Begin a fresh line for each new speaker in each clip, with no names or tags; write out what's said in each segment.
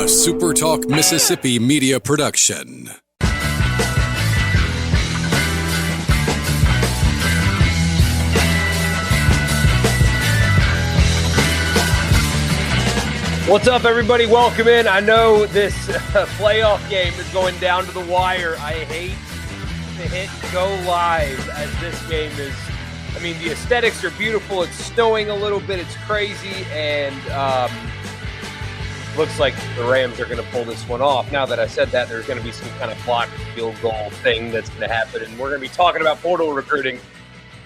SuperTalk Mississippi media production.
What's up, everybody? Welcome in. I know this playoff game is going down to the wire. I hate to hit go live as this game is. I mean, the aesthetics are beautiful. It's snowing a little bit. It's crazy. And looks like the Rams are going to pull this one off. Now that I said that, there's going to be some kind of blocked field goal thing that's going to happen. And we're going to be talking about portal recruiting.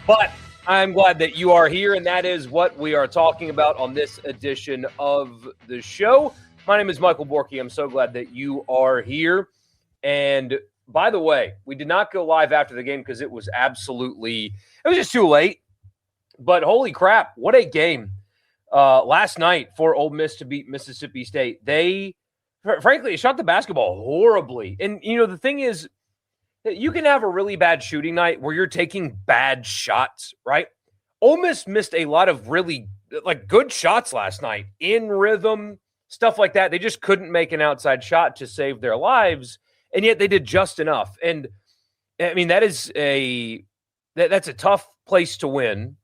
But I'm glad that you are here, and that is what we are talking about on this edition of the show. My name is Michael Borky. I'm so glad that you are here. And by the way, we did not go live after the game because it was just too late. But holy crap, what a game last night for Ole Miss to beat Mississippi State. They, frankly, shot the basketball horribly. And, you know, the thing is, you can have a really bad shooting night where you're taking bad shots, right? Ole Miss missed a lot of really good shots last night, in rhythm, stuff like that. They just couldn't make an outside shot to save their lives, and yet they did just enough. And I mean, that's a tough place to win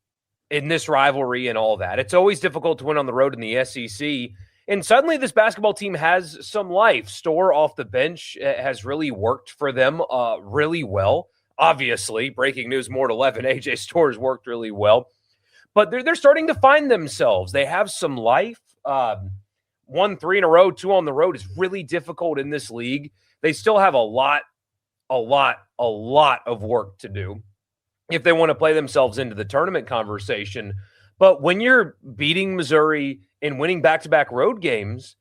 in this rivalry and all that. It's always difficult to win on the road in the SEC. And suddenly this basketball team has some life. Storr off the bench has really worked for them really well. Obviously, breaking news, more at 11, AJ Storr has worked really well. But they're starting to find themselves. They have some life. 1-3 in a row, 2 on the road is really difficult in this league. They still have a lot of work to do if they want to play themselves into the tournament conversation. But when you're beating Missouri and winning back-to-back road games,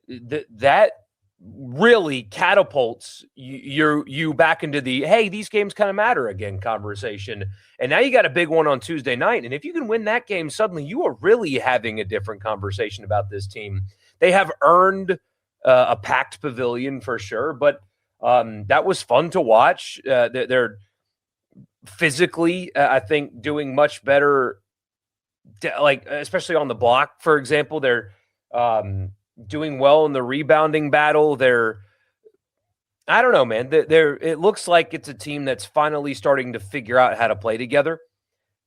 that really catapults you back into the, hey, these games kind of matter again conversation. And now you got a big one on Tuesday night. And if you can win that game, suddenly you are really having a different conversation about this team. They have earned a packed pavilion for sure, but that was fun to watch. They're physically, I think, doing much better. Especially on the block, for example, they're doing well in the rebounding battle. I don't know, man. It looks like it's a team that's finally starting to figure out how to play together.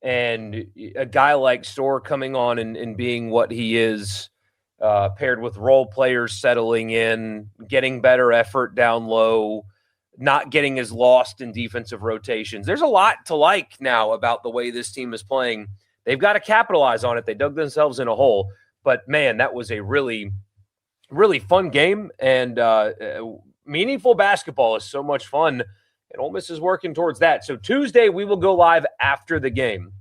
And a guy like Storr coming on and being what he is, paired with role players settling in, getting better effort down low, not getting as lost in defensive rotations. There's a lot to like now about the way this team is playing. They've got to capitalize on it. They dug themselves in a hole. But, man, that was a really, really fun game. And meaningful basketball is so much fun. And Ole Miss is working towards that. So Tuesday, we will go live after the game.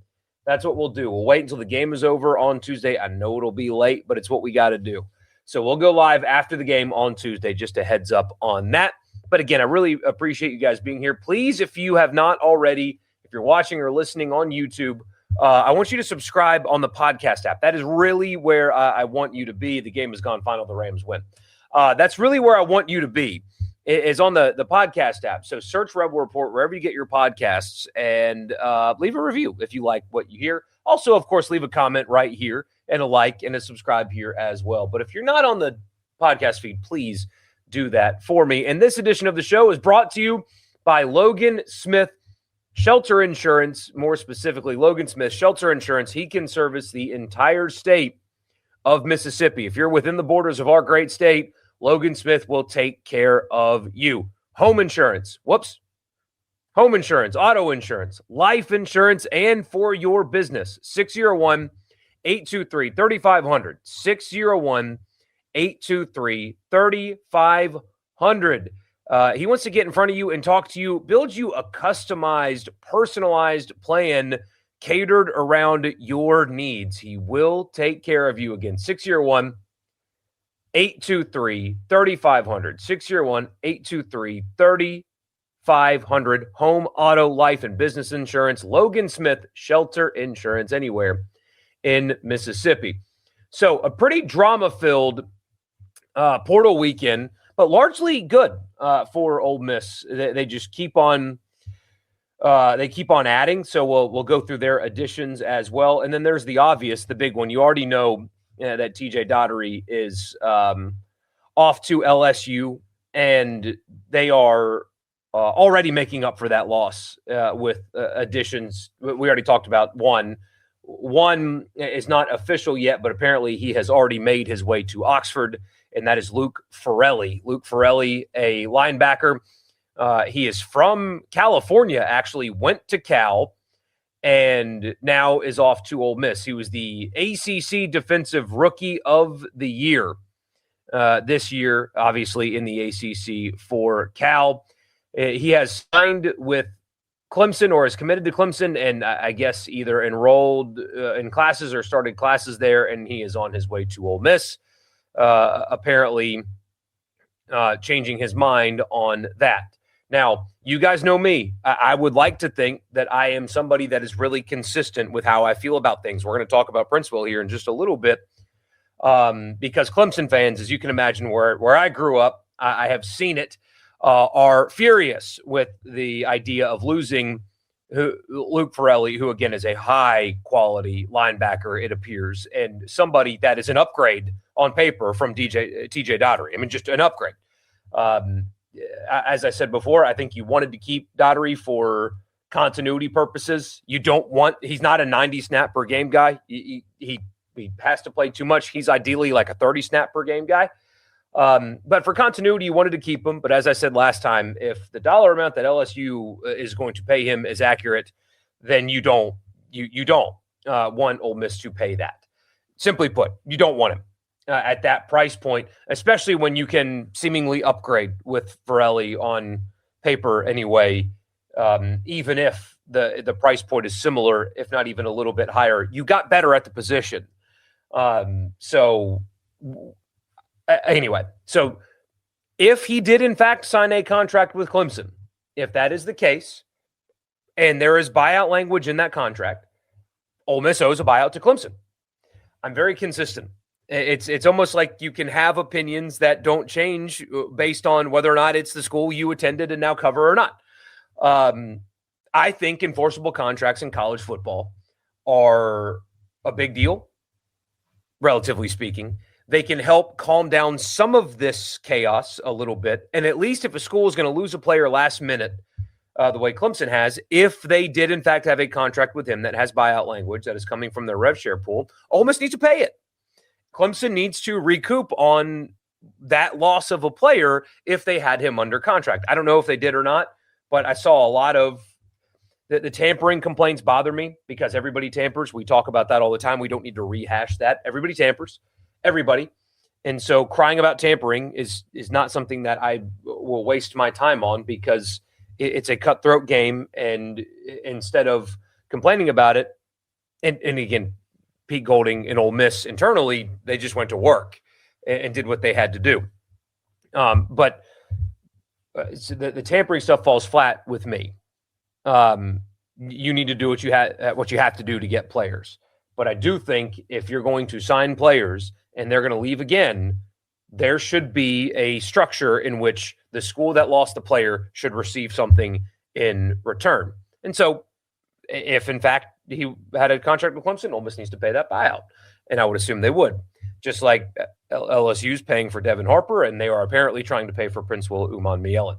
That's what we'll do. We'll wait until the game is over on Tuesday. I know it'll be late, but it's what we got to do. So we'll go live after the game on Tuesday. Just a heads up on that. But, again, I really appreciate you guys being here. Please, if you have not already, if you're watching or listening on YouTube, I want you to subscribe on the podcast app. That is really where I want you to be. The game has gone final. The Rams win. That's really where I want you to be, is on the podcast app. So search Rebel Report wherever you get your podcasts and leave a review if you like what you hear. Also, of course, leave a comment right here and a like and a subscribe here as well. But if you're not on the podcast feed, please do that for me. And this edition of the show is brought to you by Logan Smith Shelter Insurance, more specifically, Logan Smith Shelter Insurance. He can service the entire state of Mississippi. If you're within the borders of our great state, Logan Smith will take care of you. Home insurance, home insurance, auto insurance, life insurance, and for your business. 601-823-3500. 601-823-3500. He wants to get in front of you and talk to you, build you a customized, personalized plan catered around your needs. He will take care of you. Again, 601-823-3500. 601-823-3500. Home, auto, life, and business insurance. Logan Smith Shelter Insurance, anywhere in Mississippi. So a pretty drama-filled portal weekend, but largely good for Ole Miss. They just keep on adding. So we'll go through their additions as well. And then there's the obvious, the big one. You already know that TJ Daugherty is on off to LSU, and they are already making up for that loss with additions. We already talked about one. One is not official yet, but apparently he has already made his way to Oxford, and that is Luke Farrelly. Luke Farrelly, a linebacker. He is from California, actually went to Cal, and now is off to Ole Miss. He was the ACC Defensive Rookie of the Year this year, obviously in the ACC for Cal. He has signed with Clemson or is committed to Clemson, and I guess either enrolled in classes or started classes there, and he is on his way to Ole Miss, apparently changing his mind on that. Now, you guys know me. I would like to think that I am somebody that is really consistent with how I feel about things. We're going to talk about Princeville here in just a little bit because Clemson fans, as you can imagine, where I grew up, I have seen it, are furious with the idea of losing Luke Farrelly, who, again, is a high-quality linebacker, it appears, and somebody that is an upgrade on paper from TJ Daugherty. I mean, just an upgrade. As I said before, I think you wanted to keep Daugherty for continuity purposes. He's not a 90 snap per game guy. He has to play too much. He's ideally like a 30 snap per game guy. But for continuity, you wanted to keep him. But as I said last time, if the dollar amount that LSU is going to pay him is accurate, then you don't want Ole Miss to pay that. Simply put, you don't want him at that price point, especially when you can seemingly upgrade with Farrelly on paper anyway. Even if the price point is similar, if not even a little bit higher, you got better at the position. Anyway, so if he did in fact sign a contract with Clemson, if that is the case, and there is buyout language in that contract, Ole Miss owes a buyout to Clemson. I'm very consistent. It's almost like you can have opinions that don't change based on whether or not it's the school you attended and now cover or not. I think enforceable contracts in college football are a big deal, relatively speaking. They can help calm down some of this chaos a little bit. And at least if a school is going to lose a player last minute, the way Clemson has, if they did in fact have a contract with him that has buyout language that is coming from their rev share pool, Ole Miss needs to pay it. Clemson needs to recoup on that loss of a player if they had him under contract. I don't know if they did or not, but I saw a lot of the tampering complaints bother me because everybody tampers. We talk about that all the time. We don't need to rehash that. Everybody tampers. Everybody. And so crying about tampering is not something that I will waste my time on because it's a cutthroat game. And instead of complaining about it, and again, Pete Golding and Ole Miss internally, they just went to work and did what they had to do. But the tampering stuff falls flat with me. You need to do what you have to do to get players. But I do think if you're going to sign players and they're going to leave again, there should be a structure in which the school that lost the player should receive something in return. And so if, in fact, he had a contract with Clemson, Ole Miss needs to pay that buyout. And I would assume they would. Just like LSU's paying for Devin Harper, and they are apparently trying to pay for Princeville Uman-Mielen.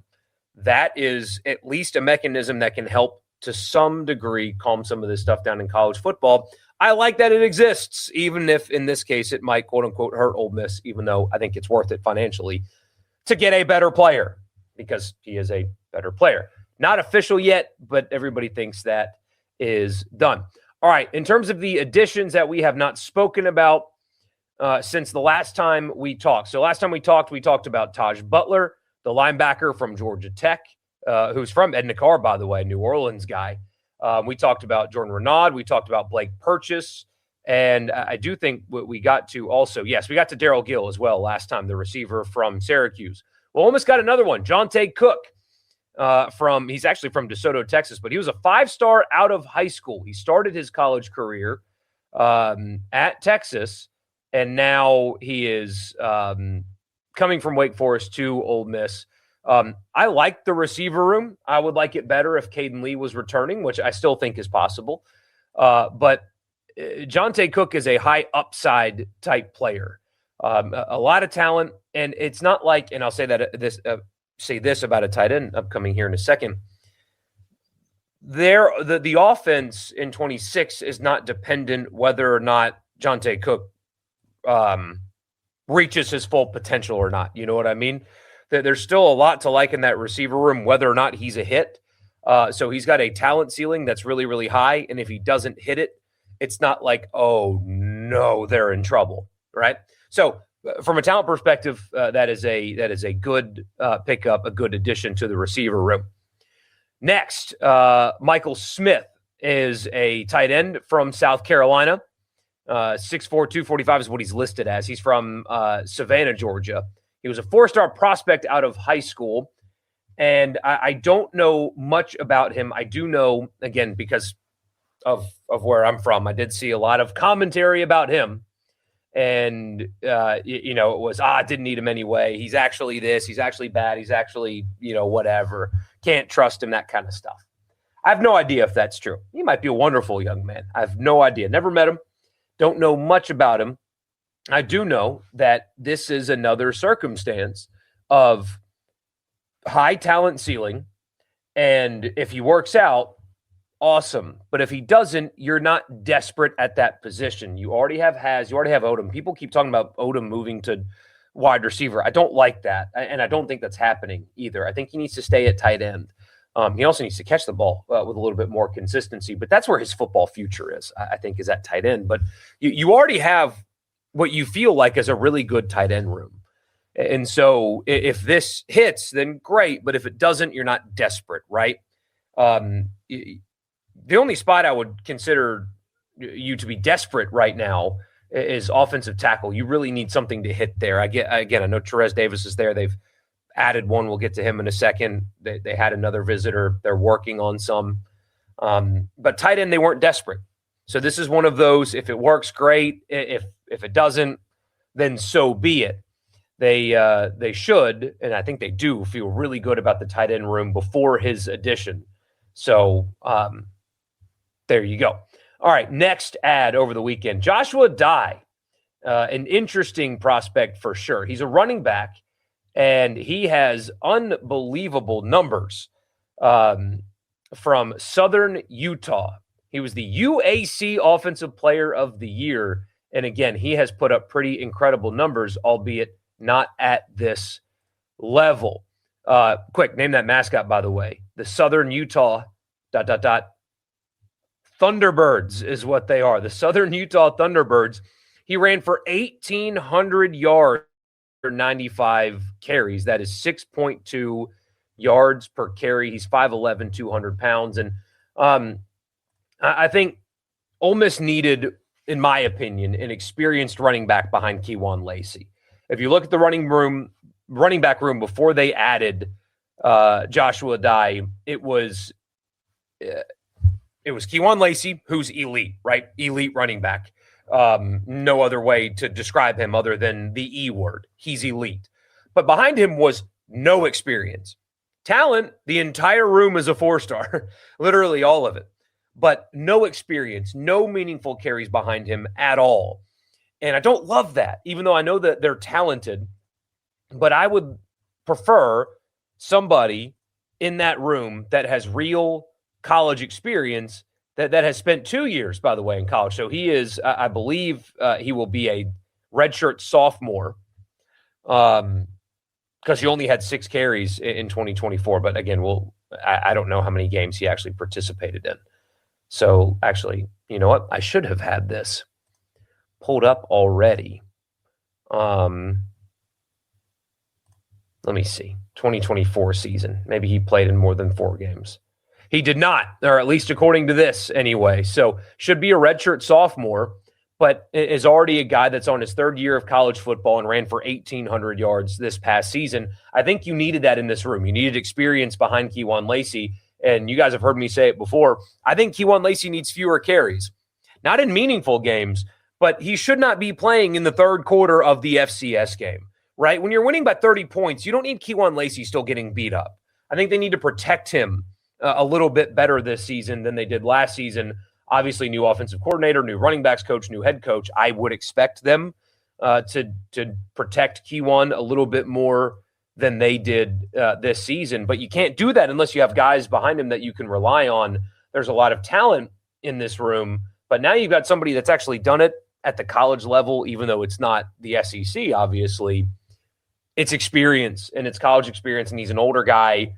That is at least a mechanism that can help to some degree calm some of this stuff down in college football. I like that it exists, even if in this case it might, quote unquote, hurt Ole Miss, even though I think it's worth it financially to get a better player because he is a better player. Not official yet, but everybody thinks that is done. All right. In terms of the additions that we have not spoken about since the last time we talked. So last time we talked about Taj Butler, the linebacker from Georgia Tech, who's from Edna Carr, by the way, New Orleans guy. We talked about Jordan Renaud. We talked about Blake Purchase. And I do think we got to also, yes, we got to Darrell Gill as well last time, the receiver from Syracuse. Well, almost got another one, Jonte Cook. He's actually from DeSoto, Texas, but he was a 5-star out of high school. He started his college career at Texas, and now he is coming from Wake Forest to Ole Miss. I like the receiver room. I would like it better if Caden Lee was returning, which I still think is possible. But Jonte Cook is a high upside type player. A lot of talent, and it's not like, and I'll say this about a tight end upcoming here in a second. The offense in 26 is not dependent whether or not Jonte Cook reaches his full potential or not. You know what I mean? There's still a lot to like in that receiver room, whether or not he's a hit. So he's got a talent ceiling that's really, really high. And if he doesn't hit it, it's not like, oh, no, they're in trouble, right? So from a talent perspective, that is a good pickup, a good addition to the receiver room. Next, Michael Smith is a tight end from South Carolina. 6'4", 245 is what he's listed as. He's from Savannah, Georgia. He was a 4-star prospect out of high school, and I don't know much about him. I do know, again, because of where I'm from, I did see a lot of commentary about him, and it was, didn't need him anyway. He's actually this. He's actually bad. He's actually, whatever. Can't trust him, that kind of stuff. I have no idea if that's true. He might be a wonderful young man. I have no idea. Never met him. Don't know much about him. I do know that this is another circumstance of high talent ceiling, and if he works out, awesome. But if he doesn't, you're not desperate at that position. You already have Odom. People keep talking about Odom moving to wide receiver. I don't like that, and I don't think that's happening either. I think he needs to stay at tight end. He also needs to catch the ball with a little bit more consistency, but that's where his football future is, I think, is at tight end. But you already have what you feel like is a really good tight end room. And so if this hits, then great. But if it doesn't, you're not desperate, right? The only spot I would consider you to be desperate right now is offensive tackle. You really need something to hit there. I know Therese Davis is there. They've added one. We'll get to him in a second. They had another visitor. They're working on some. But tight end, they weren't desperate. So this is one of those, if it works, great. If it doesn't, then so be it. They should, and I think they do, feel really good about the tight end room before his addition. So there you go. All right, next ad over the weekend. Joshua Dye, an interesting prospect for sure. He's a running back, and he has unbelievable numbers from Southern Utah. He was the UAC Offensive Player of the Year, and again, he has put up pretty incredible numbers, albeit not at this level. Quick, name that mascot, by the way. The Southern Utah ... Thunderbirds is what they are. The Southern Utah Thunderbirds. He ran for 1,800 yards for 95 carries. That is 6.2 yards per carry. He's 5'11", 200 pounds. And I think Ole Miss needed, in my opinion, an experienced running back behind Kewan Lacey. If you look at the running back room before they added Joshua Dye, it was Kewan Lacey, who's elite, right? Elite running back. No other way to describe him other than the E word. He's elite. But behind him was no experience. Talent, the entire room is a 4-star, literally all of it. But no experience, no meaningful carries behind him at all. And I don't love that, even though I know that they're talented. But I would prefer somebody in that room that has real college experience, that has spent 2 years, by the way, in college. So he is, I believe he will be a redshirt sophomore because he only had 6 carries in 2024. But again, I don't know how many games he actually participated in. So actually, you know what? I should have had this pulled up already. Let me see. 2024 season. Maybe he played in more than 4 games. He did not, or at least according to this anyway. So should be a redshirt sophomore, but is already a guy that's on his 3rd year of college football and ran for 1,800 yards this past season. I think you needed that in this room. You needed experience behind Kewan Lacey, and you guys have heard me say it before. I think Kewan Lacey needs fewer carries. Not in meaningful games, but he should not be playing in the 3rd quarter of the FCS game, right? When you're winning by 30 points, you don't need Kewan Lacey still getting beat up. I think they need to protect him a little bit better this season than they did last season. Obviously, new offensive coordinator, new running backs coach, new head coach. I would expect them to protect Kiwan a little bit more than they did this season. But you can't do that unless you have guys behind him that you can rely on. There's a lot of talent in this room, but now you've got somebody that's actually done it at the college level, even though it's not the SEC, obviously. It's experience, and it's college experience, and he's an older guy.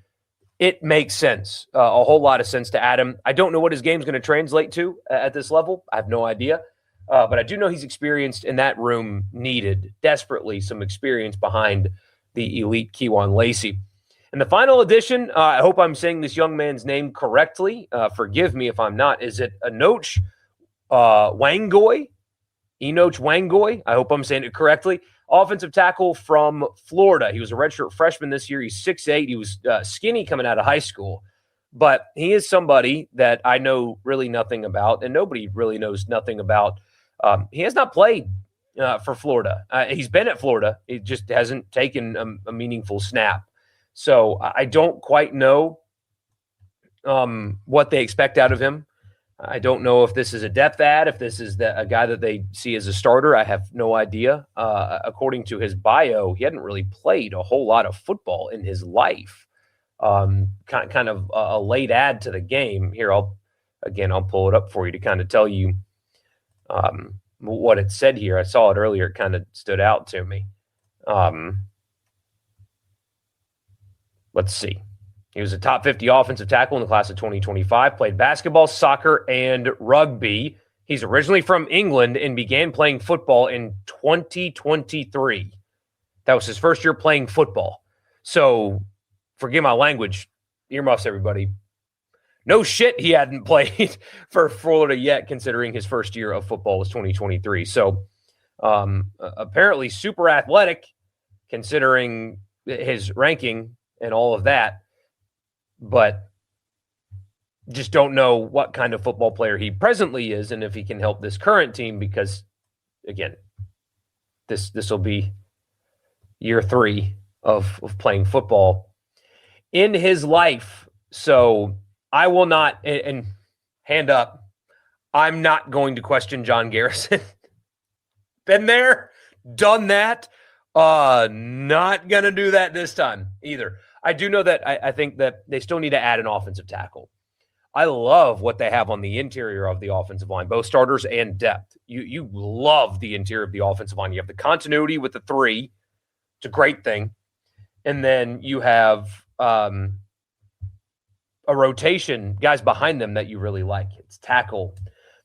It makes sense, a whole lot of sense to add him. I don't know what his game's going to translate to at this level. I have no idea. But I do know he's experienced, and that room needed desperately some experience behind the elite Kiwan Lacey. And the final addition, I hope I'm saying this young man's name correctly. Forgive me if I'm not. Is it Enoch Wangoy? Enoch Wangoy? I hope I'm saying it correctly. Offensive tackle from Florida. He was a redshirt freshman this year. He's 6'8". He was skinny coming out of high school. But he is somebody that I know really nothing about, and nobody really knows nothing about. He has not played for Florida. He's been at Florida. He just hasn't taken a meaningful snap. So I don't quite know what they expect out of him. I don't know if this is a depth add, if this is a guy that they see as a starter. I have no idea. According to his bio, he hadn't really played a whole lot of football in his life. Kind of a late add to the game. Here, I'll pull it up for you to kind of tell you what it said here. I saw it earlier. It kind of stood out to me. Let's see. He was a top 50 offensive tackle in the class of 2025, played basketball, soccer, and rugby. He's originally from England and began playing football in 2023. That was his first year playing football. So, forgive my language, earmuffs, everybody. No shit he hadn't played for Florida yet, considering his first year of football was 2023. So, apparently super athletic, considering his ranking and all of that. But just don't know what kind of football player he presently is and if he can help this current team because, again, this will be year 3 of playing football in his life. So I will not, and hand up, I'm not going to question John Garrison. Been there, done that. Not going to do that this time either. I do know that I think that they still need to add an offensive tackle. I love what they have on the interior of the offensive line, both starters and depth. You love the interior of the offensive line. You have the continuity with the 3. It's a great thing. And then you have a rotation, guys behind them that you really like. It's tackle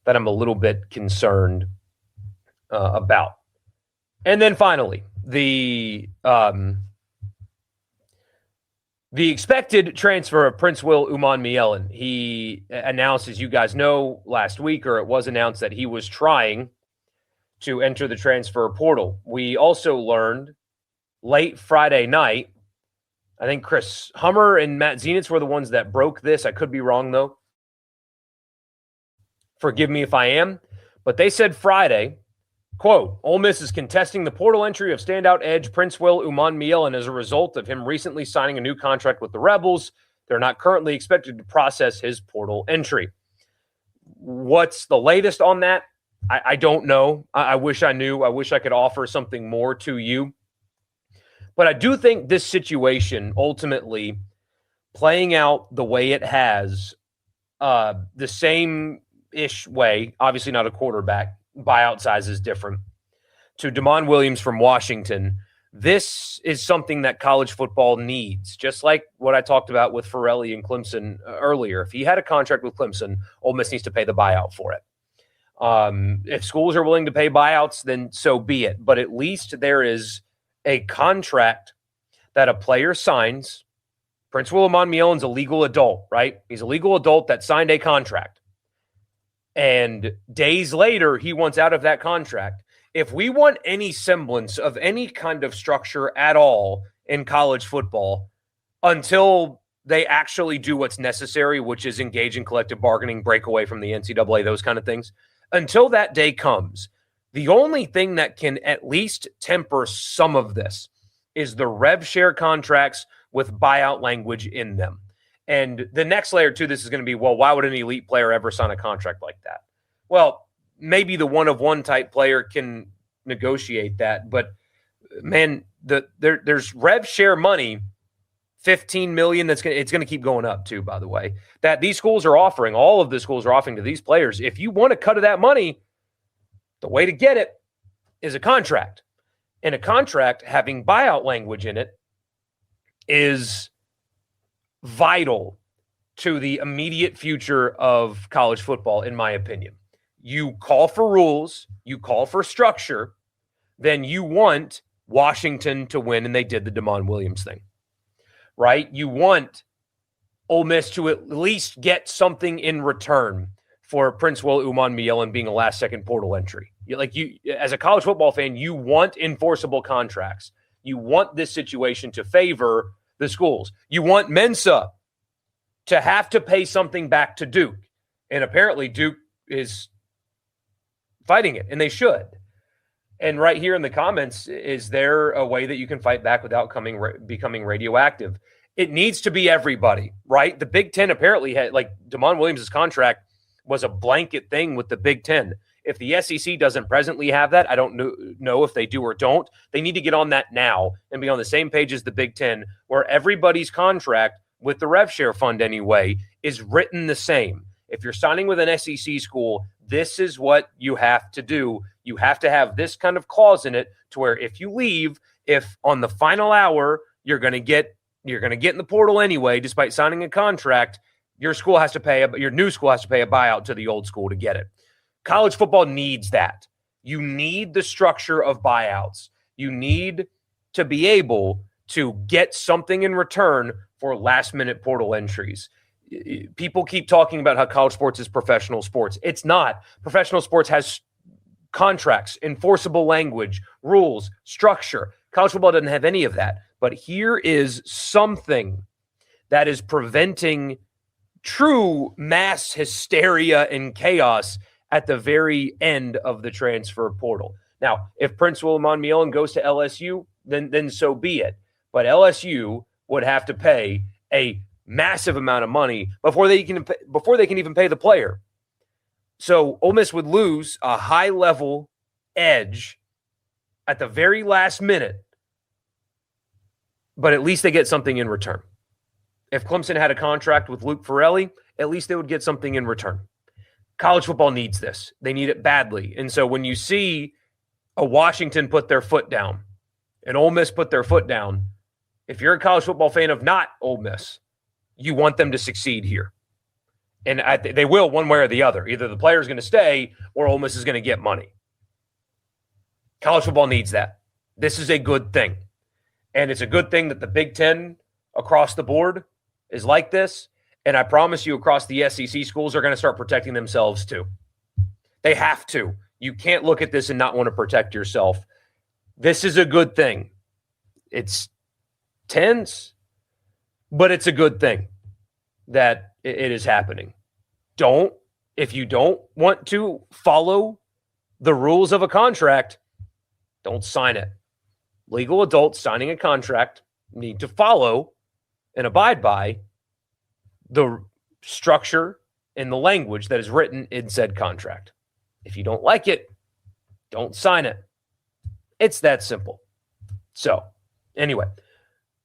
that I'm a little bit concerned about. And then finally, the expected transfer of Prince Will Uman-Mielen. He announced, as you guys know, last week, or it was announced that he was trying to enter the transfer portal. We also learned late Friday night, I think Chris Hummer and Matt Zenitz were the ones that broke this. I could be wrong, though. Forgive me if I am. But they said Friday, quote, Ole Miss is contesting the portal entry of standout edge Prince Will Uman-Mielen as a result of him recently signing a new contract with the Rebels. They're not currently expected to process his portal entry. What's the latest on that? I don't know. I wish I knew. I wish I could offer something more to you. But I do think this situation ultimately playing out the way it has, the same-ish way, obviously not a quarterback, buyout size is different, to Damon Williams from Washington. This is something that college football needs, just like what I talked about with Farrelly and Clemson earlier. If he had a contract with Clemson, Ole Miss needs to pay the buyout for it. If schools are willing to pay buyouts, then so be it. But at least there is a contract that a player signs. Prince Will Uman-Mielen's a legal adult, right? He's a legal adult that signed a contract. And days later, he wants out of that contract. If we want any semblance of any kind of structure at all in college football, until they actually do what's necessary, which is engage in collective bargaining, break away from the NCAA, those kind of things, until that day comes, the only thing that can at least temper some of this is the rev share contracts with buyout language in them. And the next layer to this is going to be, well, why would an elite player ever sign a contract like that? Well, maybe the one-of-one type player can negotiate that. But man, there's rev share money, $15 million. It's going to keep going up too, by the way, that these schools are offering. All of the schools are offering to these players. If you want a cut of that money, the way to get it is a contract. And a contract having buyout language in it is vital to the immediate future of college football, in my opinion. You call for rules, you call for structure, then you want Washington to win, and they did the Damon Williams thing, right? You want Ole Miss to at least get something in return for Prince Will Umanmielen being a last-second portal entry. You, as a college football fan, you want enforceable contracts. You want this situation to favor the schools. You want Mensa to have to pay something back to Duke, and apparently Duke is fighting it, and they should. And right here in the comments, is there a way that you can fight back without becoming radioactive? It needs to be everybody, right? The Big Ten apparently had, like, Damon Williams' contract was a blanket thing with the Big Ten. If the SEC doesn't presently have that, I don't know if they do or don't. They need to get on that now and be on the same page as the Big Ten, where everybody's contract with the rev share fund anyway is written the same. If you're signing with an SEC school, this is what you have to do. You have to have this kind of clause in it to where if you leave, if on the final hour you're going to get in the portal anyway, despite signing a contract, your new school has to pay a buyout to the old school to get it. College football needs that. You need the structure of buyouts. You need to be able to get something in return for last-minute portal entries. People keep talking about how college sports is professional sports. It's not. Professional sports has contracts, enforceable language, rules, structure. College football doesn't have any of that. But here is something that is preventing true mass hysteria and chaos at the very end of the transfer portal. Now, if Prince Will Umanmielen goes to LSU, then so be it. But LSU would have to pay a massive amount of money before they can even pay the player. So Ole Miss would lose a high-level edge at the very last minute, but at least they get something in return. If Clemson had a contract with Luke Farrelly, at least they would get something in return. College football needs this. They need it badly. And so when you see a Washington put their foot down, and Ole Miss put their foot down, if you're a college football fan of not Ole Miss, you want them to succeed here. And they will one way or the other. Either the player is going to stay or Ole Miss is going to get money. College football needs that. This is a good thing. And it's a good thing that the Big Ten across the board is like this. And I promise you across the SEC schools are going to start protecting themselves too. They have to. You can't look at this and not want to protect yourself. This is a good thing. It's tense, but it's a good thing that it is happening. If you don't want to follow the rules of a contract, don't sign it. Legal adults signing a contract need to follow and abide by the structure and the language that is written in said contract. If you don't like it, don't sign it. It's that simple. So, anyway,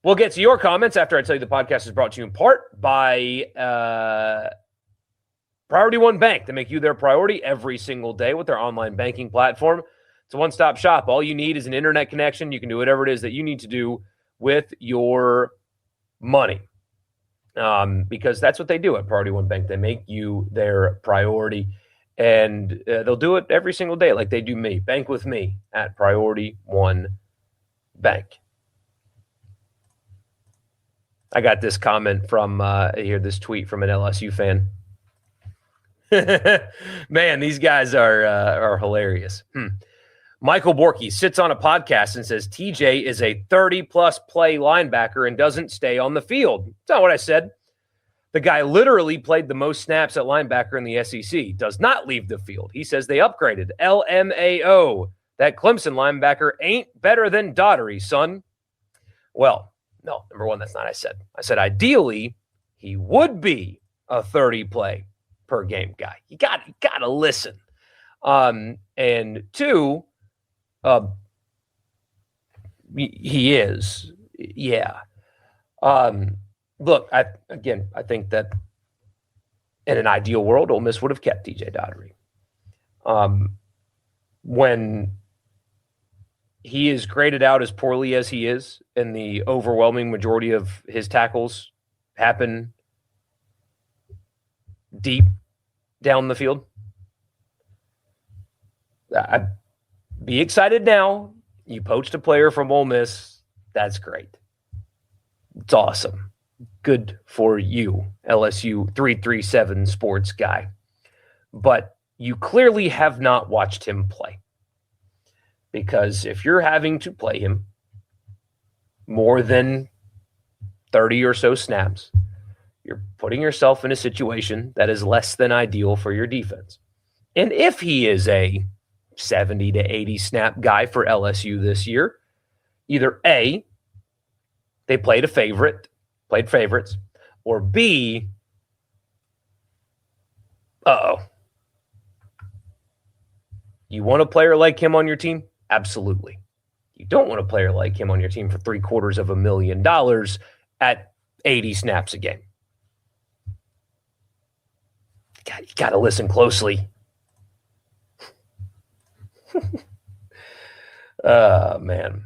we'll get to your comments after I tell you the podcast is brought to you in part by Priority One Bank. They make you their priority every single day with their online banking platform. It's a one-stop shop. All you need is an internet connection. You can do whatever it is that you need to do with your money. Because that's what they do at Priority One Bank. They make you their priority, and they'll do it every single day like they do me. Bank with me at Priority One Bank. I got this comment from this tweet from an LSU fan. Man, these guys are hilarious. Michael Borky sits on a podcast and says TJ is a 30-plus play linebacker and doesn't stay on the field. That's not what I said. The guy literally played the most snaps at linebacker in the SEC. Does not leave the field. He says they upgraded. LMAO. That Clemson linebacker ain't better than Daughtery, son. Well, no, number one, that's not what I said. I said ideally he would be a 30 play per game guy. You got to listen. And two, He is. Yeah. Look, I think that in an ideal world, Ole Miss would have kept DJ Daugherty. When he is graded out as poorly as he is, and the overwhelming majority of his tackles happen deep down the field, I'd be excited now. You poached a player from Ole Miss. That's great. It's awesome. Good for you, LSU 337 sports guy. But you clearly have not watched him play. Because if you're having to play him more than 30 or so snaps, you're putting yourself in a situation that is less than ideal for your defense. And if he is a 70 to 80 snap guy for LSU this year, either A, they played favorites, or B, you want a player like him on your team? Absolutely. You don't want a player like him on your team for $750,000 at 80 snaps a game. God, you got to listen closely. Man.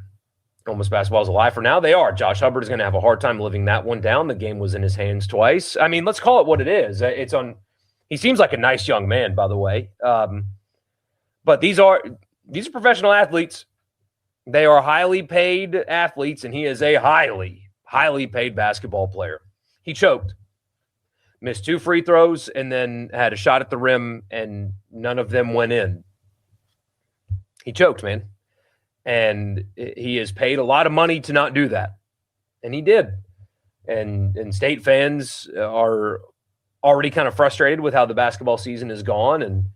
Ole Miss basketball is alive for now. They are. Josh Hubbard is going to have a hard time living that one down. The game was in his hands twice. I mean, let's call it what it is. He seems like a nice young man, by the way. But these are professional athletes. They are highly paid athletes, and he is a highly, highly paid basketball player. He choked, missed 2 free throws, and then had a shot at the rim, and none of them went in. He choked, man. And he is paid a lot of money to not do that. And he did. And state fans are already kind of frustrated with how the basketball season has gone. And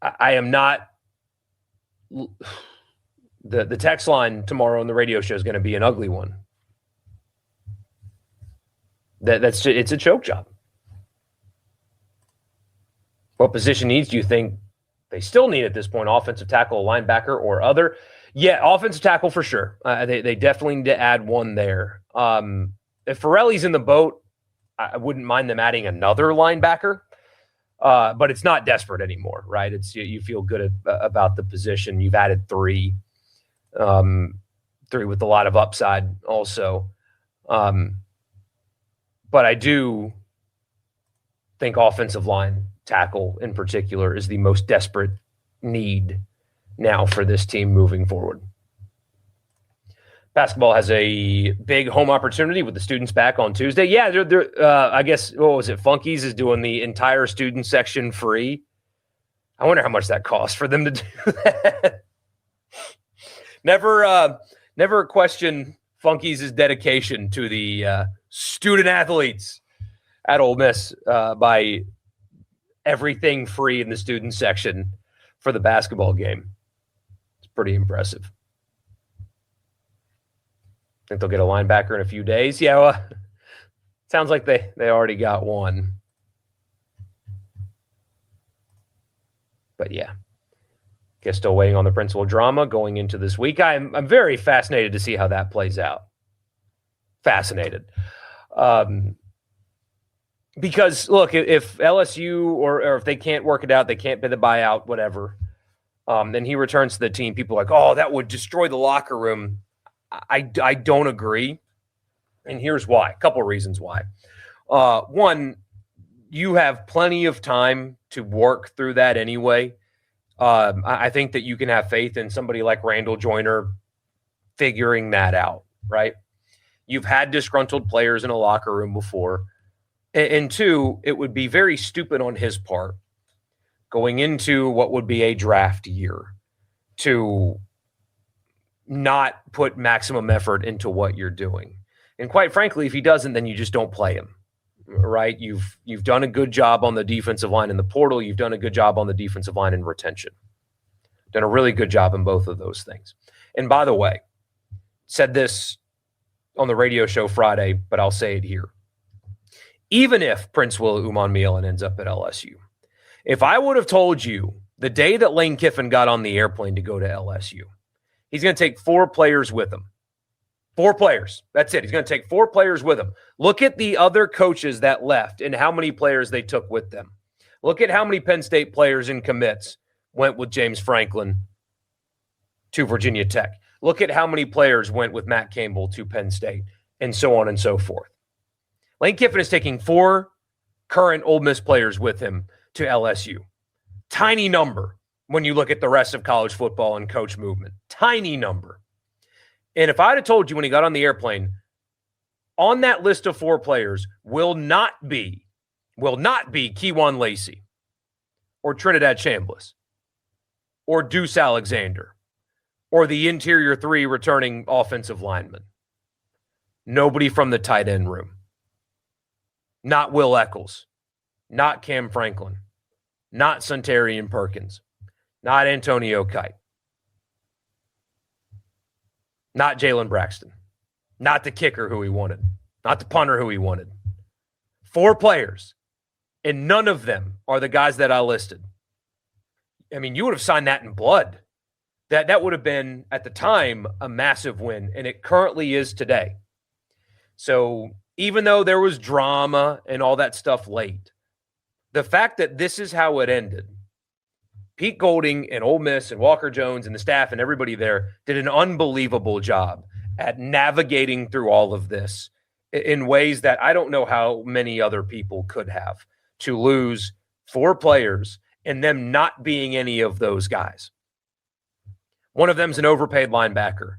I am not – the text line tomorrow on the radio show is going to be an ugly one. It's a choke job. What position needs do you think they still need at this point? Offensive tackle, linebacker, or other? Yeah, offensive tackle for sure. They definitely need to add one there. If Farrelly's in the boat, I wouldn't mind them adding another linebacker. But it's not desperate anymore, right? It's you feel good about the position. You've added 3 with a lot of upside also. But I do think offensive line tackle in particular is the most desperate need now for this team moving forward. Basketball has a big home opportunity with the students back on Tuesday. Yeah, I guess, what was it? Funkies is doing the entire student section free. I wonder how much that costs for them to do that. Never question Funkies' dedication to the student athletes at Ole Miss by everything free in the student section for the basketball game. It's pretty impressive. Think they'll get a linebacker in a few days. Yeah, well, sounds like they already got one. But yeah, guess still waiting on the principal drama going into this week. I'm very fascinated to see how that plays out. Fascinated. Because, look, if LSU or if they can't work it out, they can't pay the buyout, whatever, then he returns to the team. People are like, oh, that would destroy the locker room. I don't agree. And here's why. A couple of reasons why. One, you have plenty of time to work through that anyway. I think that you can have faith in somebody like Randall Joyner figuring that out, right? You've had disgruntled players in a locker room before. And 2, it would be very stupid on his part going into what would be a draft year to not put maximum effort into what you're doing. And quite frankly, if he doesn't, then you just don't play him, right? You've done a good job on the defensive line in the portal. You've done a good job on the defensive line in retention. Done a really good job in both of those things. And by the way, said this on the radio show Friday, but I'll say it here. Even if Prince Will Umanmielen ends up at LSU, if I would have told you the day that Lane Kiffin got on the airplane to go to LSU, he's going to take 4 players with him. 4 players. That's it. He's going to take 4 players with him. Look at the other coaches that left and how many players they took with them. Look at how many Penn State players and commits went with James Franklin to Virginia Tech. Look at how many players went with Matt Campbell to Penn State, and so on and so forth. Lane Kiffin is taking 4 current Ole Miss players with him to LSU. Tiny number when you look at the rest of college football and coach movement. Tiny number. And if I'd have told you when he got on the airplane, on that list of 4 players will not be Kejuan Lacey or Trinidad Chambliss or Deuce Alexander or the interior 3 returning offensive linemen. Nobody from the tight end room. Not Will Eccles. Not Cam Franklin. Not Suntarian Perkins. Not Antonio Kite. Not Jalen Braxton. Not the kicker who he wanted. Not the punter who he wanted. 4 players, and none of them are the guys that I listed. I mean, you would have signed that in blood. That would have been, at the time, a massive win, and it currently is today. So even though there was drama and all that stuff late, the fact that this is how it ended, Pete Golding and Ole Miss and Walker Jones and the staff and everybody there did an unbelievable job at navigating through all of this in ways that I don't know how many other people could have, to lose 4 players and them not being any of those guys. One of them's an overpaid linebacker.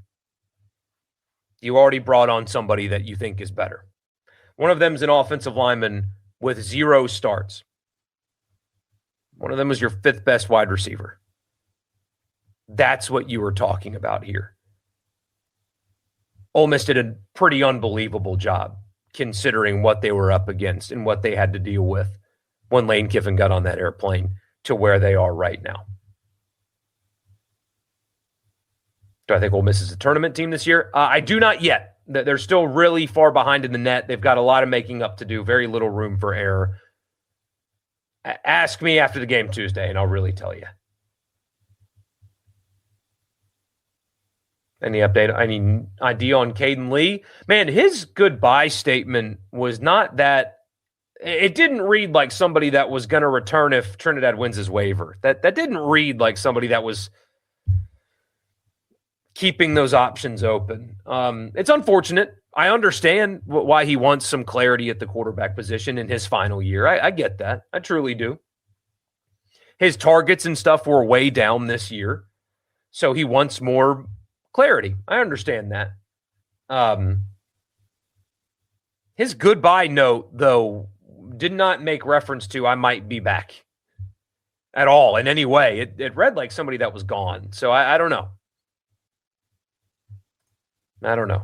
You already brought on somebody that you think is better. One of them's an offensive lineman with 0 starts. One of them was your 5th best wide receiver. That's what you were talking about here. Ole Miss did a pretty unbelievable job considering what they were up against and what they had to deal with when Lane Kiffin got on that airplane to where they are right now. Do I think Ole Miss is a tournament team this year? I do not yet. They're still really far behind in the net. They've got a lot of making up to do, very little room for error. Ask me after the game Tuesday, and I'll really tell you. Any update? Any idea on Caden Lee? Man, his goodbye statement was not that. It didn't read like somebody that was going to return if Trinidad wins his waiver. That didn't read like somebody that was keeping those options open. It's unfortunate. I understand why he wants some clarity at the quarterback position in his final year. I get that. I truly do. His targets and stuff were way down this year, so he wants more clarity. I understand that. His goodbye note, though, did not make reference to I might be back at all in any way. It read like somebody that was gone. So I don't know. I don't know.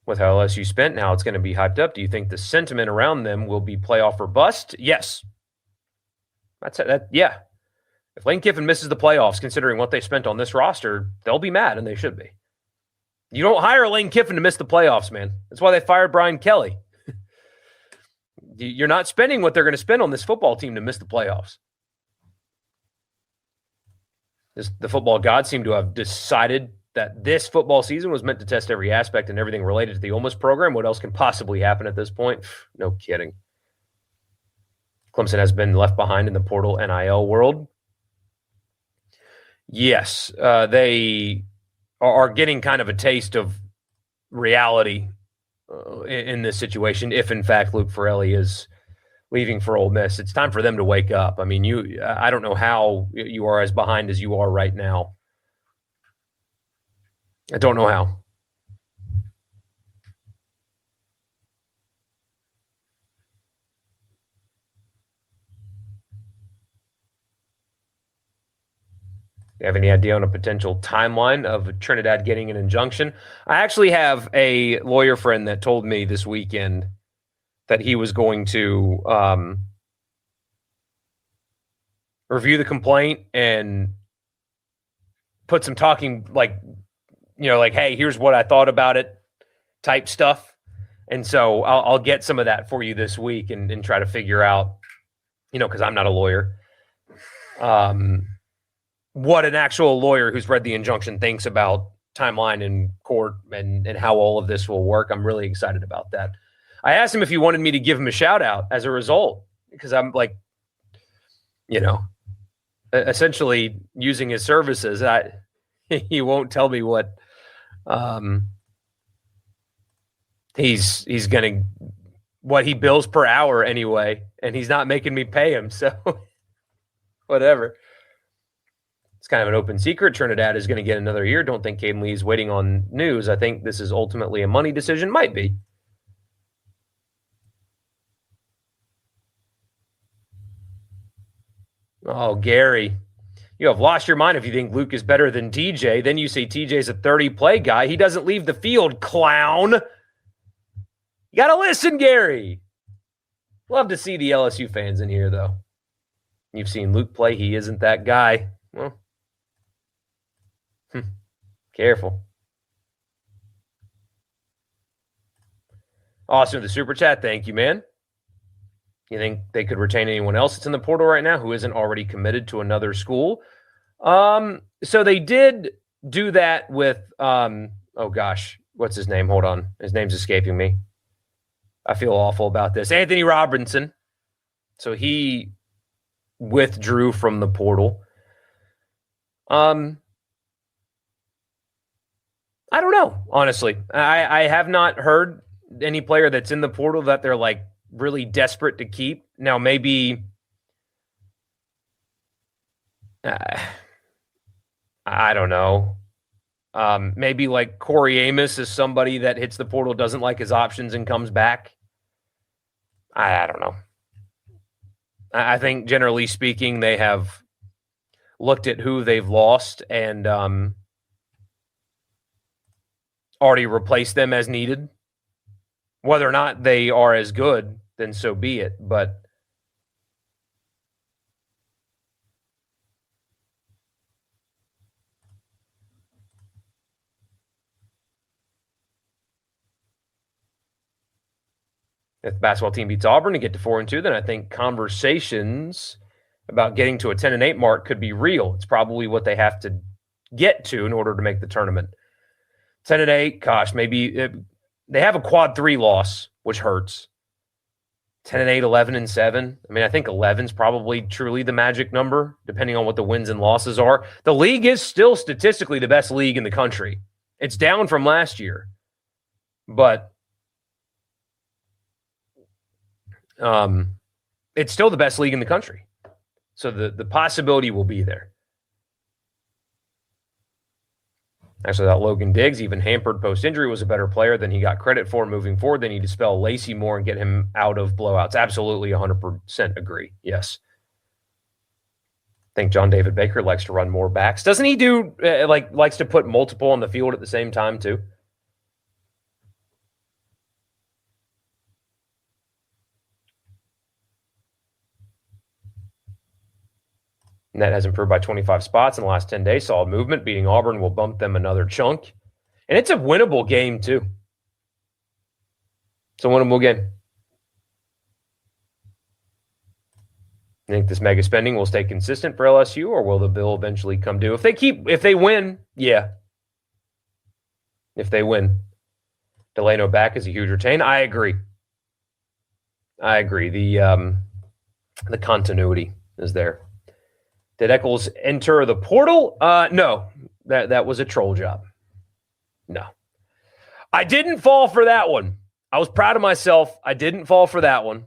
With how LSU spent, now it's going to be hyped up. Do you think the sentiment around them will be playoff or bust? Yes. Yeah. If Lane Kiffin misses the playoffs, considering what they spent on this roster, they'll be mad, and they should be. You don't hire Lane Kiffin to miss the playoffs, man. That's why they fired Brian Kelly. You're not spending what they're going to spend on this football team to miss the playoffs. The football gods seem to have decided that this football season was meant to test every aspect and everything related to the Ole Miss program. What else can possibly happen at this point? No kidding. Clemson has been left behind in the portal NIL world. Yes, they are getting kind of a taste of reality in this situation. If, in fact, Luke Farrelly is leaving for Ole Miss, it's time for them to wake up. I mean, I don't know how you are as behind as you are right now. I don't know how. You have any idea on a potential timeline of Trinidad getting an injunction? I actually have a lawyer friend that told me this weekend that he was going to review the complaint and put some talking, like, hey, here's what I thought about it type stuff. And so I'll get some of that for you this week and try to figure out because I'm not a lawyer. What an actual lawyer who's read the injunction thinks about timeline in court and how all of this will work. I'm really excited about that. I asked him if he wanted me to give him a shout out as a result, because I'm like, essentially using his services. He won't tell me what he's going to, what he bills per hour anyway, and he's not making me pay him. So whatever. It's kind of an open secret. Trinidad is going to get another year. Don't think Caden Lee is waiting on news. I think this is ultimately a money decision. Might be. Oh, Gary, you have lost your mind if you think Luke is better than TJ. Then you say TJ's a 30-play guy. He doesn't leave the field, clown. You got to listen, Gary. Love to see the LSU fans in here, though. You've seen Luke play. He isn't that guy. Well, careful. Austin, the super chat. Thank you, man. You think they could retain anyone else that's in the portal right now who isn't already committed to another school? So they did do that with, oh gosh, what's his name? Hold on. His name's escaping me. I feel awful about this. Anthony Robinson. So he withdrew from the portal. I don't know, honestly. I have not heard any player that's in the portal that they're like really desperate to keep. Now, maybe I don't know. Maybe like Corey Amos is somebody that hits the portal, doesn't like his options, and comes back. I don't know. I think generally speaking, they have looked at who they've lost and already replaced them as needed. Whether or not they are as good, then so be it. But if the basketball team beats Auburn to get to 4-2, then I think conversations about getting to a 10-8 mark could be real. It's probably what they have to get to in order to make the tournament. 10-8, gosh, maybe they have a quad 3 loss, which hurts. 10-8, 11-7. I mean, I think 11 is probably truly the magic number, depending on what the wins and losses are. The league is still statistically the best league in the country. It's down from last year, but it's still the best league in the country. So the possibility will be there. Actually, that Logan Diggs, even hampered post-injury, was a better player than he got credit for moving forward. They need to spell Lacey more and get him out of blowouts. Absolutely 100% agree. Yes. I think John David Baker likes to run more backs. Doesn't he do, likes to put multiple on the field at the same time too? Net has improved by 25 spots in the last 10 days. Solid movement. Beating Auburn will bump them another chunk. And it's a winnable game, too. It's a winnable game. I think this mega spending will stay consistent for LSU, or will the bill eventually come due? If they win, yeah. If they win. Delano back is a huge retain. I agree. The continuity is there. Did Eccles enter the portal? No, that was a troll job. No. I didn't fall for that one. I was proud of myself. I didn't fall for that one.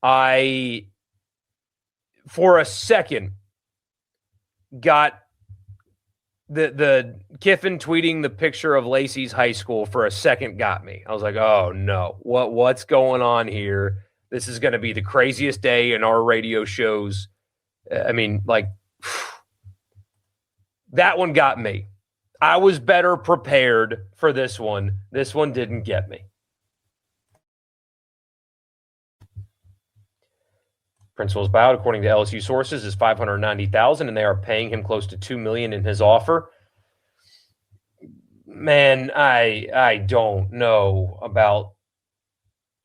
I, for a second, got the Kiffin tweeting the picture of Lacey's high school for a second got me. I was like, oh no, what's going on here? This is going to be the craziest day in our radio shows. I mean, like, that one got me. I was better prepared for this one. This one didn't get me. Principal's buyout, according to LSU sources, is $590,000, and they are paying him close to $2 million in his offer. Man, I don't know about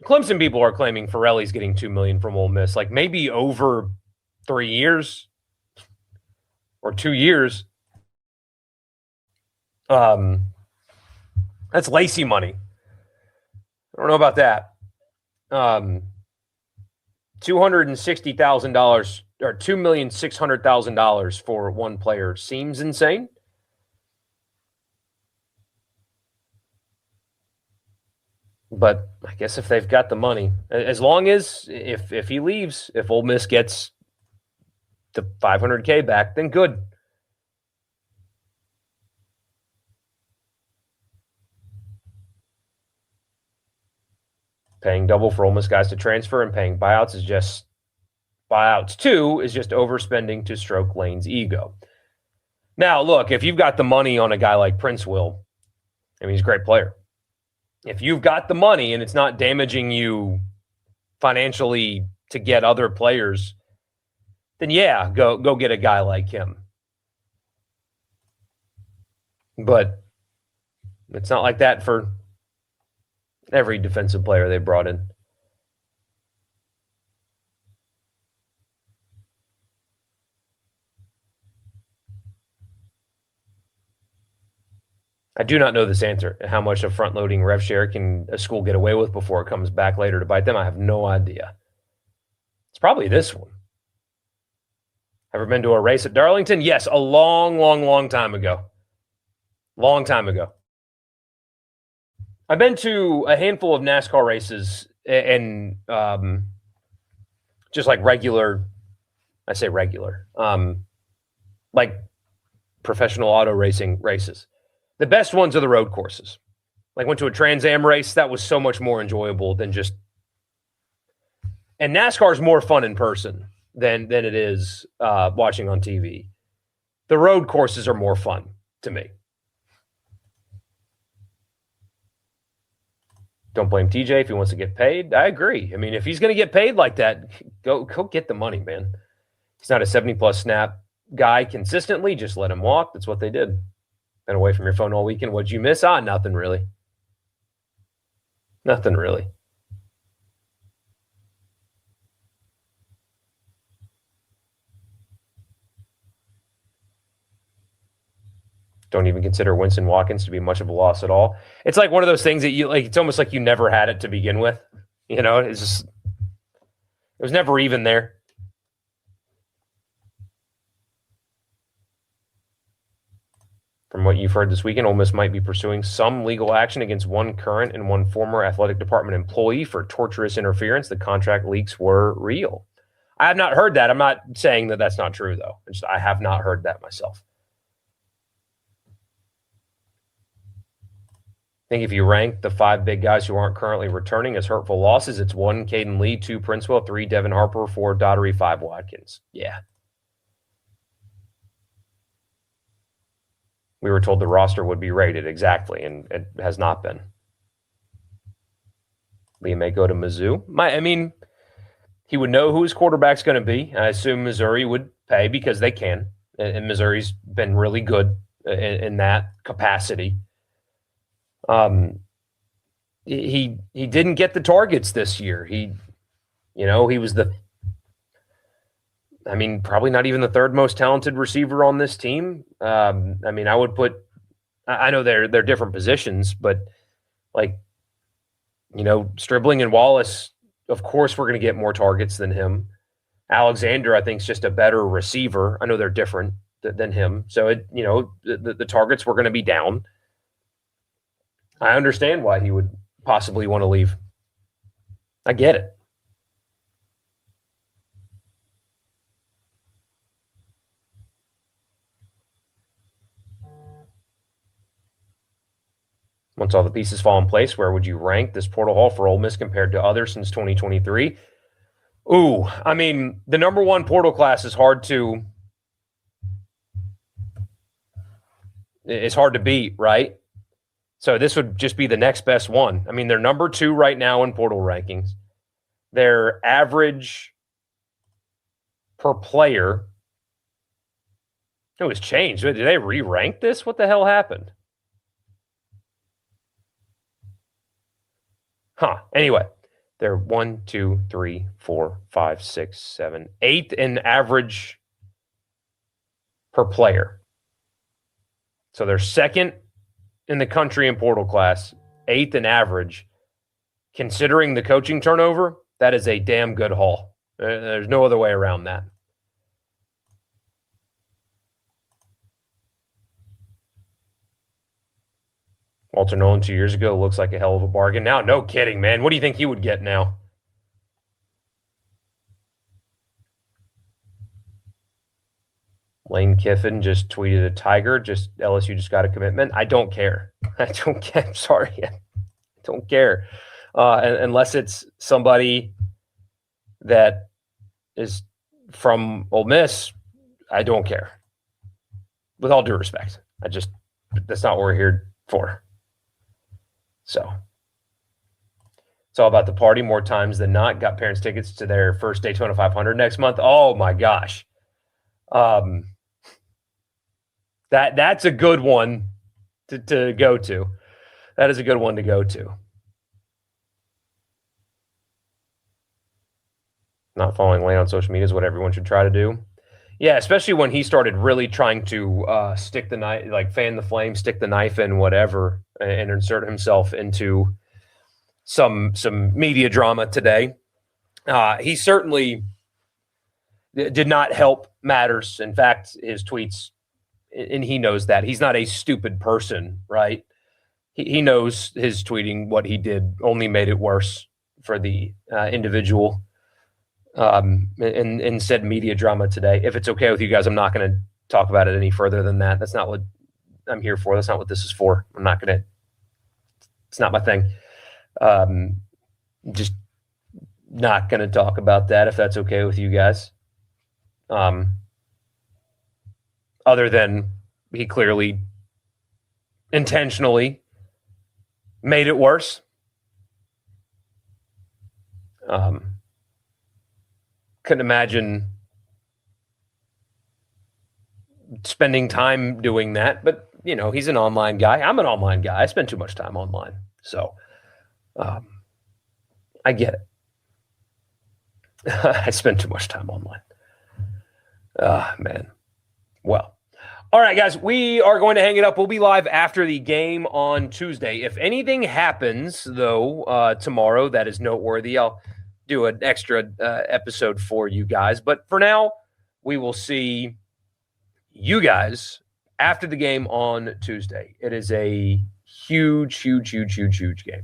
Clemson people are claiming Farrelly's getting $2 million from Ole Miss, like maybe over 3 years or 2 years. That's Lacey money. I don't know about that. $260,000 or $2,600,000 for one player seems insane. But I guess if they've got the money, as long as if he leaves, if Ole Miss gets the $500K back, then good. Paying double for Ole Miss guys to transfer and paying buyouts is just overspending to stroke Lane's ego. Now, look, if you've got the money on a guy like Prince Will, I mean, he's a great player. If you've got the money and it's not damaging you financially to get other players, then yeah, go get a guy like him. But it's not like that for every defensive player they brought in. I do not know this answer. How much of front-loading rev share can a school get away with before it comes back later to bite them? I have no idea. It's probably this one. Ever been to a race at Darlington? Yes, a long time ago. Long time ago. I've been to a handful of NASCAR races and just like regular, I say regular, like professional auto racing races. The best ones are the road courses. Like went to a Trans Am race, that was so much more enjoyable than just. And NASCAR is more fun in person than it is watching on TV. The road courses are more fun to me. Don't blame TJ if he wants to get paid. I agree. I mean, if he's going to get paid like that, go get the money, man. He's not a 70-plus snap guy consistently. Just let him walk. That's what they did. Been away from your phone all weekend. What'd you miss? Nothing really. Nothing really. Don't even consider Winston Watkins to be much of a loss at all. It's like one of those things that you like. It's almost like you never had it to begin with. You know, it's just it was never even there. From what you've heard this weekend, Ole Miss might be pursuing some legal action against one current and one former athletic department employee for torturous interference. The contract leaks were real. I have not heard that. I'm not saying that that's not true, though. I have not heard that myself. I think if you rank the 5 big guys who aren't currently returning as hurtful losses, it's 1, Caden Lee, 2, Princewell, 3, Devin Harper, 4, Daughtery, 5, Watkins. Yeah. We were told the roster would be rated exactly, and it has not been. Lee may go to Mizzou. I mean, he would know who his quarterback's going to be. I assume Missouri would pay because they can, and Missouri's been really good in that capacity. He didn't get the targets this year. He was probably not even the third most talented receiver on this team. I know they're different positions, but Stribling and Wallace, of course, we're going to get more targets than him. Alexander, I think, is just a better receiver. I know they're different than him. So, the targets were going to be down. I understand why he would possibly want to leave. I get it. Once all the pieces fall in place, where would you rank this portal haul for Ole Miss compared to others since 2023? The number one portal class is hard to beat, right? So this would just be the next best one. They're number 2 right now in portal rankings. Their average per player, it was changed. Did they re-rank this? What the hell happened? Anyway, They're 1, 2, 3, 4, 5, 6, 7, 8th in average per player. So they're second in the country in portal class, 8th in average. Considering the coaching turnover, that is a damn good haul. There's no other way around that. Walter Nolan 2 years ago looks like a hell of a bargain. Now, no kidding, man. What do you think he would get now? Lane Kiffin just tweeted a Tiger. LSU just got a commitment. I don't care. I don't care. I'm sorry. I don't care. Unless it's somebody that is from Ole Miss, I don't care. With all due respect. That's not what we're here for. So it's all about the party more times than not. Got parents tickets to their first Daytona 500 next month. Oh my gosh. That's a good one to go to. That is a good one to go to. Not following Lane on social media is what everyone should try to do. Yeah, especially when he started really trying to stick the knife, like fan the flame, stick the knife in, whatever, and insert himself into some media drama today. He certainly did not help matters. In fact, his tweets, and he knows that. He's not a stupid person, right? He knows his tweeting, what he did, only made it worse for the individual. And said media drama today. If it's okay with you guys, I'm not going to talk about it any further than that. That's not what I'm here for. That's not what this is for. It's not my thing. Just not going to talk about that if that's okay with you guys. Other than he clearly intentionally made it worse. Couldn't imagine spending time doing that, but he's an online guy. I'm an online guy. I spend too much time online, so I get it. I spend too much time online. Man. Well, all right, guys, we are going to hang it up. We'll be live after the game on Tuesday. If anything happens, though, tomorrow that is noteworthy, I'll do an extra episode for you guys. But for now, we will see you guys after the game on Tuesday. It is a huge game.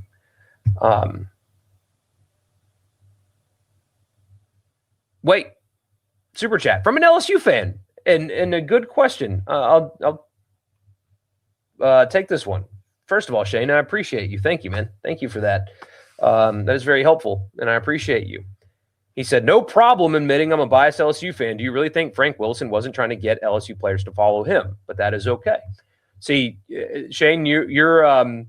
Wait, super chat from an LSU fan, and a good question. I'll take this one. First of all, Shane, I appreciate you. Thank you, man. Thank you for that. That is very helpful, and I appreciate you. He said, no problem admitting I'm a biased LSU fan. Do you really think Frank Wilson wasn't trying to get LSU players to follow him? But that is okay. See, Shane, you're in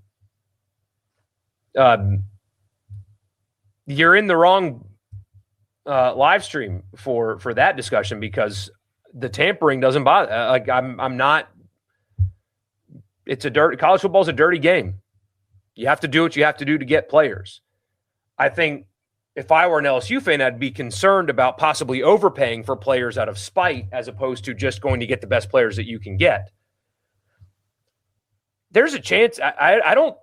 the wrong live stream for that discussion, because the tampering doesn't bother. I'm not. College football is a dirty game. You have to do what you have to do to get players. I think if I were an LSU fan, I'd be concerned about possibly overpaying for players out of spite, as opposed to just going to get the best players that you can get. There's a chance. I don't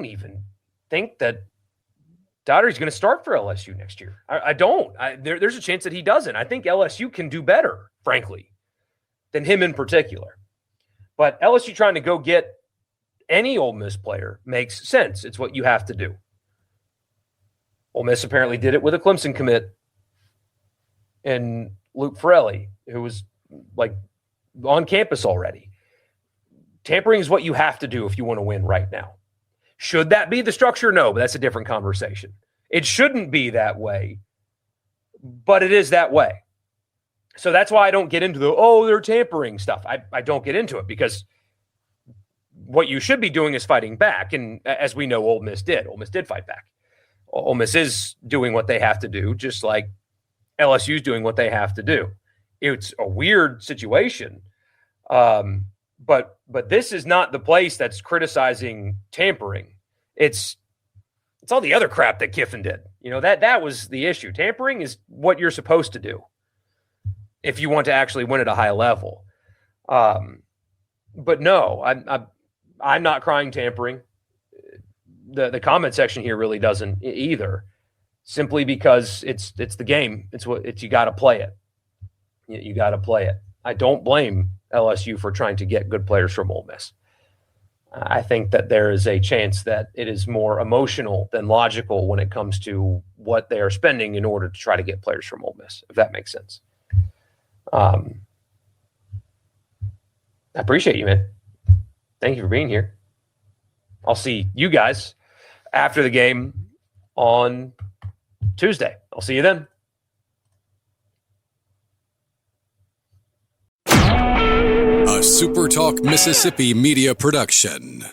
even think that Daugherty's going to start for LSU next year. I don't. There's a chance that he doesn't. I think LSU can do better, frankly, than him in particular. But LSU trying to go get any Ole Miss player makes sense. It's what you have to do. Ole Miss apparently did it with a Clemson commit and Luke Farelli, who was on campus already. Tampering is what you have to do if you want to win right now. Should that be the structure? No, but that's a different conversation. It shouldn't be that way, but it is that way. So that's why I don't get into they're tampering stuff. I don't get into it, because what you should be doing is fighting back. And as we know, Ole Miss did. Ole Miss did fight back. Ole Miss is doing what they have to do, just like LSU is doing what they have to do. It's a weird situation. But this is not the place that's criticizing tampering. It's It's all the other crap that Kiffin did. That was the issue. Tampering is what you're supposed to do if you want to actually win at a high level. But no, I'm not crying tampering. The comment section here really doesn't either, simply because it's the game. You got to play it. You got to play it. I don't blame LSU for trying to get good players from Ole Miss. I think that there is a chance that it is more emotional than logical when it comes to what they are spending in order to try to get players from Ole Miss, if that makes sense. I appreciate you, man. Thank you for being here. I'll see you guys after the game on Tuesday. I'll see you then.
A SuperTalk Mississippi media production.